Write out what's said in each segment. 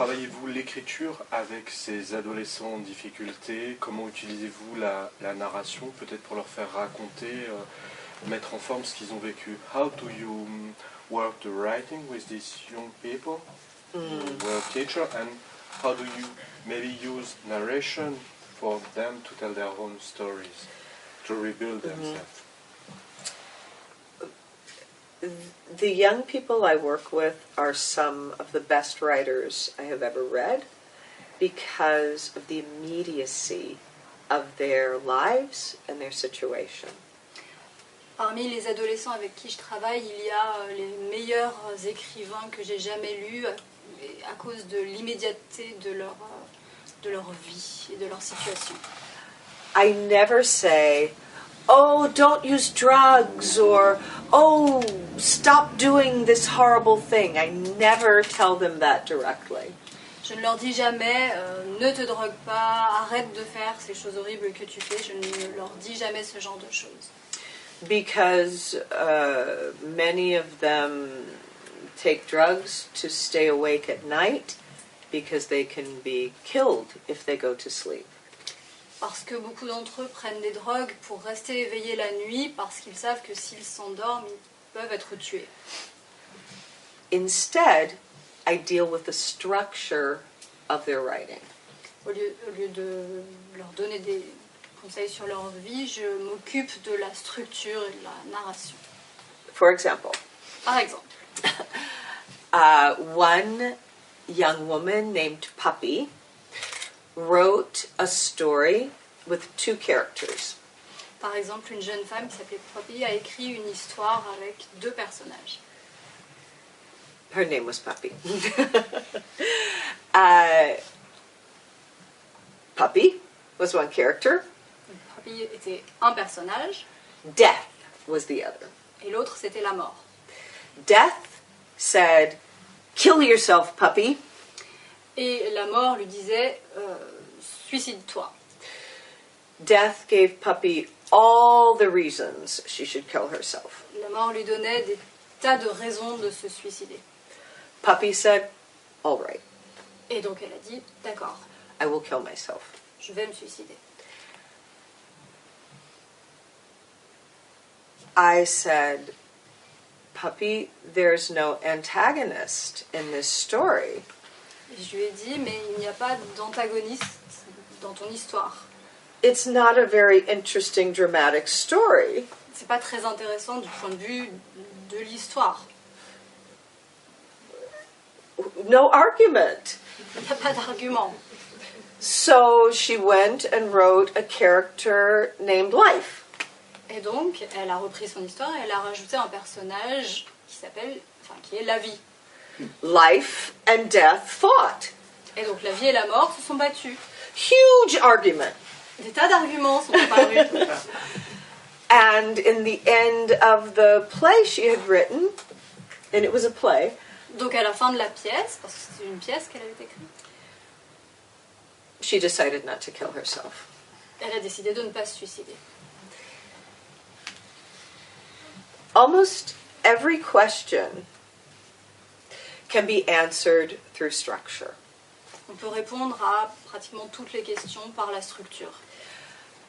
travaillez-vous l'écriture avec ces adolescents en difficulté? Comment utilisez-vous la narration, peut-être pour leur faire raconter, mettre en forme ce qu'ils ont vécu? How do you work the writing with these young people? Were a teacher, and how do you maybe use narration for them to tell their own stories, to rebuild themselves? The young people I work with are some of the best writers I have ever read because of the immediacy of their lives and their situation. Parmi les adolescents avec qui je travaille, il y a les meilleurs écrivains que j'ai jamais lus à cause de l'immédiateté de leur vie et de leur situation. I never say, oh, don't use drugs, or oh, stop doing this horrible thing. I never tell them that directly. Je ne leur dis jamais, ne te drogue pas, arrête de faire ces choses horribles que tu fais. Je ne leur dis jamais ce genre de choses. Because many of them take drugs to stay awake at night because they can be killed if they go to sleep. Parce que beaucoup d'entre eux prennent des drogues pour rester éveillés la nuit parce qu'ils savent que s'ils s'endorment, ils peuvent être tués. Instead, I deal with the structure of their writing. Au lieu de leur donner des conseils sur leur vie, je m'occupe de la structure et de la narration. For example, Par exemple, one young woman named Puppy wrote a story with two characters. Par exemple, une jeune femme qui s'appelait Poppy a écrit une histoire avec deux personnages. Her name was Puppy. Puppy was one character. Poppy était un personnage Death was the other. et l'autre c'était la mort. Death said, "Kill yourself, Puppy." Et la mort lui disait suicide-toi. Death gave Puppy all the reasons she should kill herself. La mort lui donnait des tas de raisons de se suicider. Puppy said, "All right, Et donc elle a dit, d'accord, I will kill myself." je vais me suicider. I said, "Puppy, there's no antagonist in this story." Et je lui ai dit, mais il n'y a pas d'antagoniste dans ton histoire. It's not a very interesting, dramatic story. C'est pas très intéressant du point de vue de l'histoire. No argument. Il n'y a pas d'argument. So she went and wrote a character named Life. Et donc, elle a repris son histoire et elle a rajouté un personnage qui est la vie. Life and death fought. Et donc, la vie et la mort se sont battues. Huge argument. Des tas d'arguments sont apparus. And in the end of the play she had written, and it was a play, Donc, à la fin de la pièce, parce que c'est une pièce qu'elle avait écrite, she decided not to kill herself. elle a décidé de ne pas se suicider. Almost every question can be answered through structure. On peut répondre à pratiquement toutes les questions par la structure.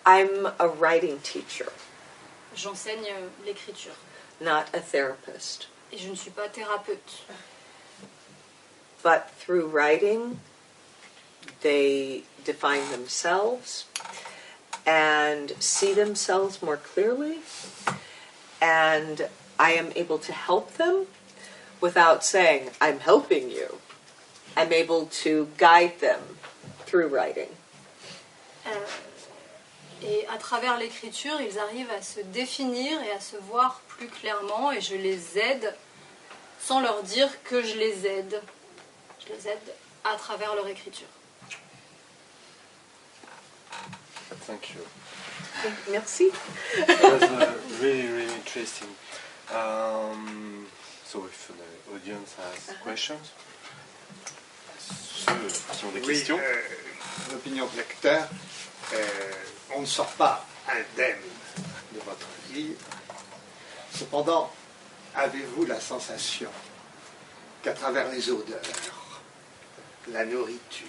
I'm a writing teacher, J'enseigne l'écriture not a therapist. et je ne suis pas thérapeute. But through writing, they define themselves and see themselves more clearly, and I am able to help them without saying, I'm helping you. I'm able to guide them through writing. Et à travers l'écriture, ils arrivent à se définir et à se voir plus clairement, et je les aide sans leur dire que je les aide. Je les aide à travers leur écriture. Thank you. Merci. That was really, really interesting. So if the audience has questions, ceux qui ont des questions. L'opinion de lecteur, on ne sort pas indemne de votre livre. Cependant, avez-vous la sensation qu'à travers les odeurs, la nourriture,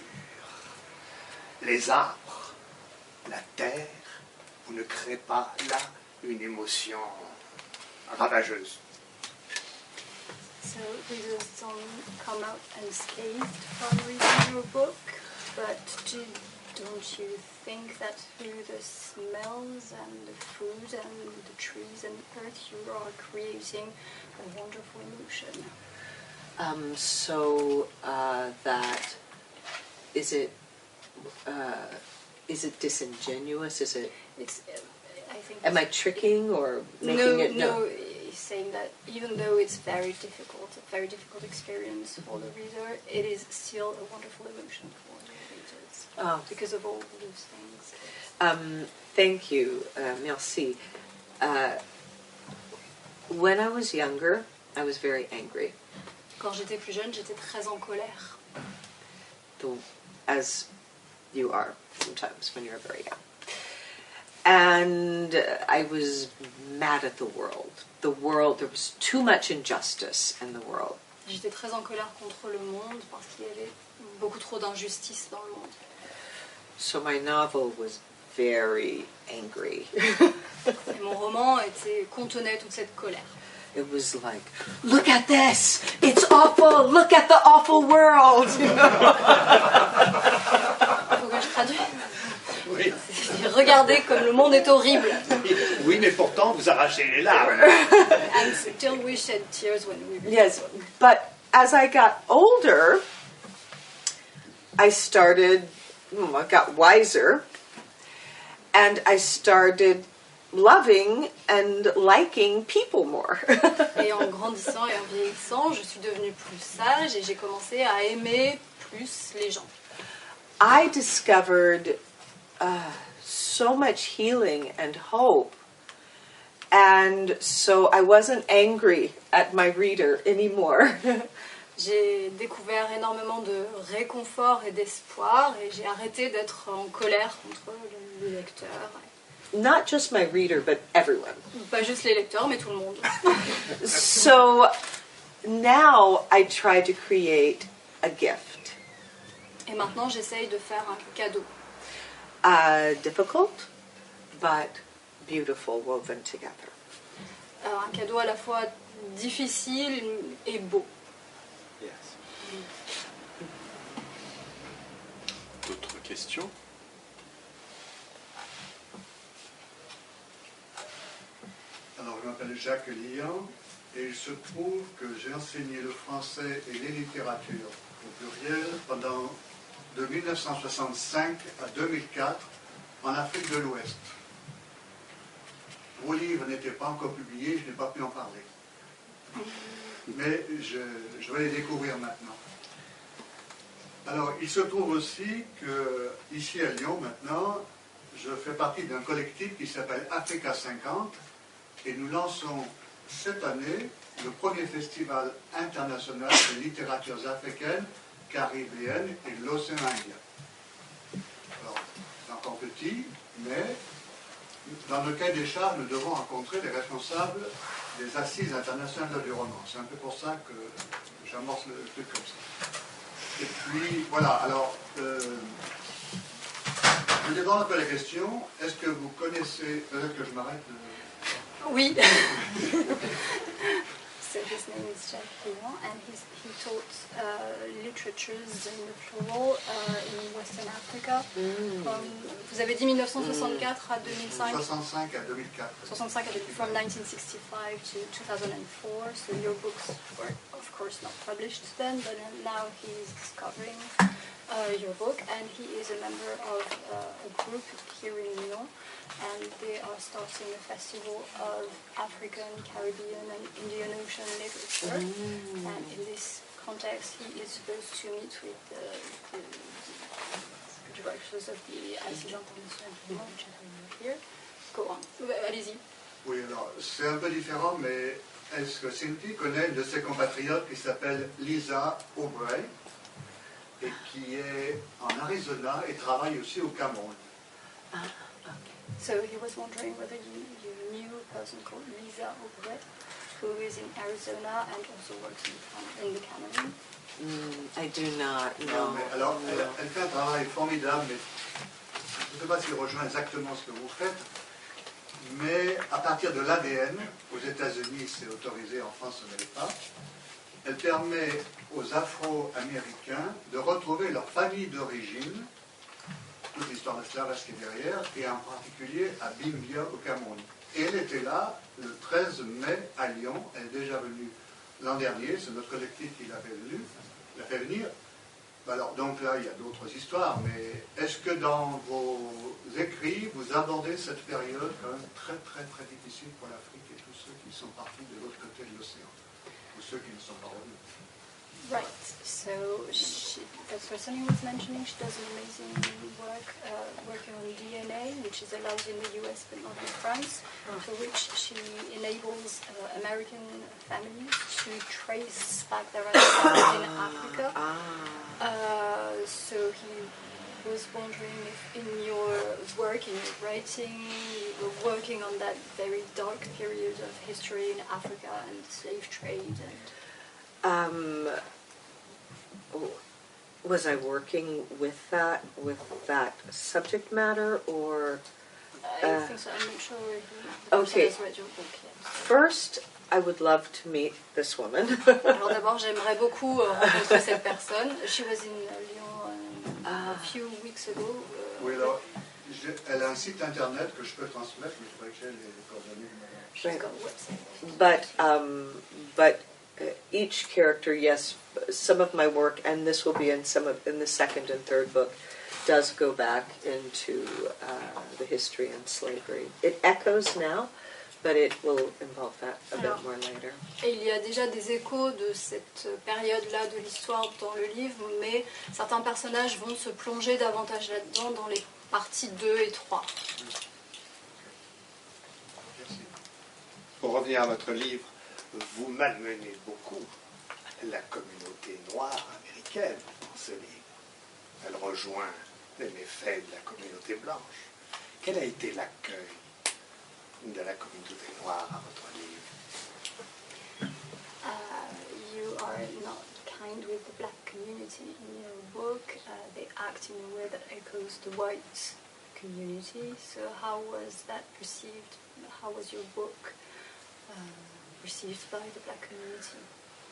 les arbres, la terre, vous ne créez pas là une émotion ravageuse. So readers don't come out unscathed from reading your book, but don't you think that through the smells and the food and the trees and the earth you are creating a wonderful emotion? That is it disingenuous? Is it? It's. I think. Am I tricking or making it? No. He's saying that even though it's a very difficult experience for the reader, it is still a wonderful emotion for the readers because of all those things. Thank you, merci. When I was younger, I was very angry. Quand j'étais plus jeune, j'étais très en colère. As you are sometimes when you're very young. And I was mad at the world. There was too much injustice in the world. J'étais très en colère contre le monde parce qu'il y avait beaucoup trop d'injustice dans le monde. So my novel was very angry. Et mon roman contenait toute cette colère. It was like, look at this! It's awful! Look at the awful world! Faut que je traduise. Oui. Regardez comme le monde est horrible. Oui, mais pourtant, vous arrachez les larmes. And still we shed tears when we read. Yes, but as I got older, I got wiser, and I started loving and liking people more. Et en grandissant et en vieillissant, je suis devenue plus sage et j'ai commencé à aimer plus les gens. I discovered so much healing and hope, and so I wasn't angry at my reader anymore. J'ai découvert énormément de réconfort et d'espoir et j'ai arrêté d'être en colère contre le lecteur. Not just my reader, but everyone. Pas juste les lecteurs, mais tout le monde. So now I try to create a gift. Et maintenant, j'essaye de faire un cadeau. Difficult, but beautiful, woven together. Un cadeau à la fois difficile et beau. Yes. D'autres questions? Alors, je m'appelle Jacques Lyon et il se trouve que j'ai enseigné le français et les littératures au pluriel pendant de 1965 à 2004 en Afrique de l'Ouest. Vos livres n'étaient pas encore publiés, je n'ai pas pu en parler. Mais je vais les découvrir maintenant. Alors, il se trouve aussi que ici à Lyon maintenant, je fais partie d'un collectif qui s'appelle Africa 50 et nous lançons cette année le premier festival international de littératures africaines, caribéennes et de l'océan Indien. Alors, c'est encore petit, mais dans le cahier des charges, nous devons rencontrer les responsables des Assises Internationales du Roman. C'est un peu pour ça que j'amorce le truc comme ça. Et puis, voilà, alors, je dévore un peu la question. Est-ce que vous connaissez... Peut-être que je m'arrête Oui. So his name is Jacques Durant, and he taught literatures in the plural in Western Africa. Vous avez dit 1964 à 2005. 65 à 2004. 65 from 1965 to 2004. So your books were, of course, not published then, but now he is discovering your book, and he is a member of a group here in Lyon, and they are starting a festival of African, Caribbean, and Indian Ocean literature. And in this context, he is supposed to meet with the directors of the Assises Internationales du Roman, which are here. Go on. Allez-y. Oui, alors, c'est un peu différent, mais est-ce que Cynthia connaît une de ses compatriotes qui s'appelle Lisa O'Brien et qui est en Arizona et travaille aussi au Cameroun? So he was wondering whether you knew a person called Lisa Oubret, who is in Arizona and also works in the Cameroon. I I do not, Non, no. mais alors, no. elle fait un travail formidable, mais je ne sais pas s'il rejoint exactement ce que vous faites, mais à partir de l'ADN, aux États-Unis c'est autorisé, en France ce n'est pas, elle permet aux Afro-Américains de retrouver leur famille d'origine, toute l'histoire de l'esclavage qui est derrière, et en particulier à Bimbia au Cameroun. Et elle était là le 13 mai à Lyon, elle est déjà venue l'an dernier, c'est notre collectif qui l'a fait venir. Alors, donc là, il y a d'autres histoires, mais est-ce que dans vos écrits, vous abordez cette période quand même très, très, très difficile pour l'Afrique et tous ceux qui sont partis de l'autre côté de l'océan, ou ceux qui ne sont pas revenus? Right, so as Sonia was mentioning, she does an amazing work working on DNA, which is allowed in the US but not in France, for which she enables American families to trace back their ancestors in Africa. So he was wondering if in your work, in your writing, you were working on that very dark period of history in Africa and slave trade and... Was I working with that subject matter, or? I think so. I'm not sure if the person Okay. has read your book yet. First, I would love to meet this woman. Alors d'abord, j'aimerais beaucoup rencontrer cette personne. She was in Lyon a few weeks ago. Oui, alors, elle a un site internet que je peux transmettre, mais je crois que j'ai les coordonnées. She's got a website. But each character, yes, some of my work, and this will be in the second and third book, does go back into the history and slavery. It echoes now, but it will involve that a bit more later. Et il y a déjà des échos de cette période-là de l'histoire dans le livre, mais certains personnages vont se plonger davantage là-dedans dans les parties 2 et 3. Merci. Pour revenir à votre livre, vous malmenez beaucoup la communauté noire américaine dans ce livre. Elle rejoint les méfaits de la communauté blanche. Quel a été l'accueil de la communauté noire à votre livre? You are not kind with the black community in your book. They act in a way that echoes the white community. So how was that perceived? How was your book received by the black community?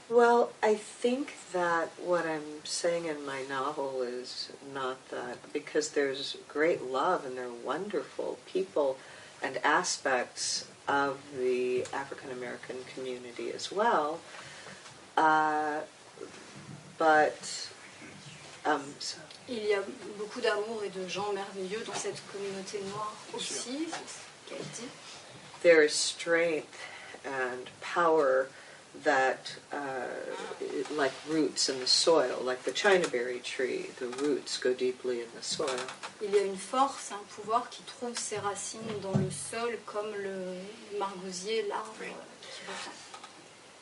Well, I think that what I'm saying in my novel is not that, because there's great love and they're wonderful people and aspects of the African American community as well. So. Il y a beaucoup d'amour et de gens merveilleux dans cette communauté noire aussi, c'est ce qu'elle dit. There is strength and power that, like roots in the soil, like the Chinaberry tree, the roots go deeply in the soil. Il y a une force, un pouvoir qui trouve ses racines dans le sol, comme le margousier, l'arbre qui revient.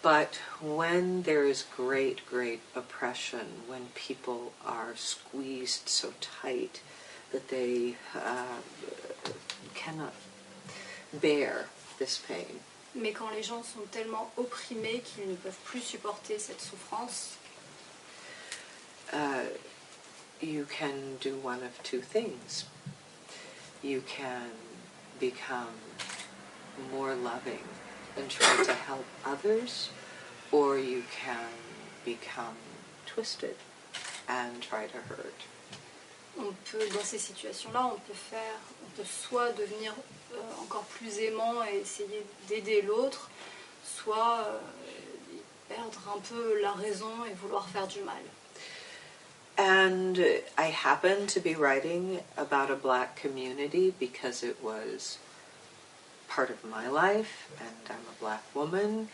But when there is great, great oppression, when people are squeezed so tight that they cannot bear this pain, Mais quand les gens sont tellement opprimés qu'ils ne peuvent plus supporter cette souffrance, you can do one of two things. You can become more loving and try to help others, or you can become twisted and try to hurt. on peut, dans ces situations-là, on peut soit devenir encore plus aimant et essayer d'aider l'autre, soit perdre un peu la raison et vouloir faire du mal. And I happen to be writing about a black community because it was part of my life, and I'm a black woman,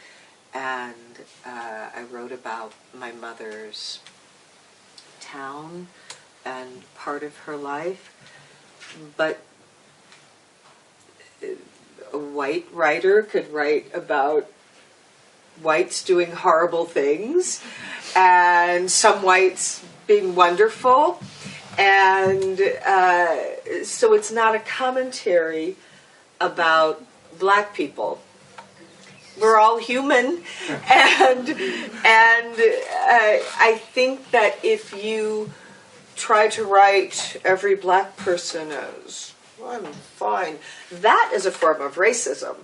and I wrote about my mother's town and part of her life. But a white writer could write about whites doing horrible things, and some whites being wonderful, and so it's not a commentary about black people. We're all human, and I think that if you try to write every black person as I'm fine, that is a form of racism,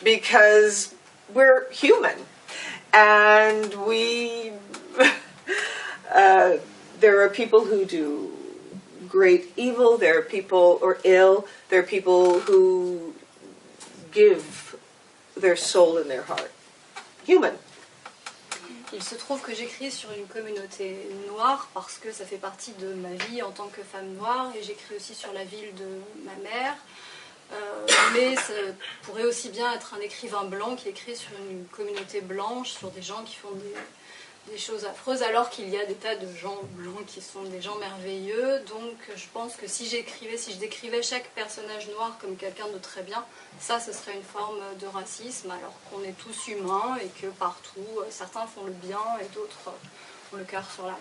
because we're human, and we there are people who do great evil, there are people, or ill, there are people who give their soul and their heart. Human. Il se trouve que j'écris sur une communauté noire parce que ça fait partie de ma vie en tant que femme noire, et j'écris aussi sur la ville de ma mère. Mais ça pourrait aussi bien être un écrivain blanc qui écrit sur une communauté blanche, sur des gens qui font des choses affreuses, alors qu'il y a des tas de gens blancs qui sont des gens merveilleux. Donc je pense que si je décrivais chaque personnage noir comme quelqu'un de très bien, ça ce serait une forme de racisme, alors qu'on est tous humains et que partout, certains font le bien et d'autres ont le cœur sur la main.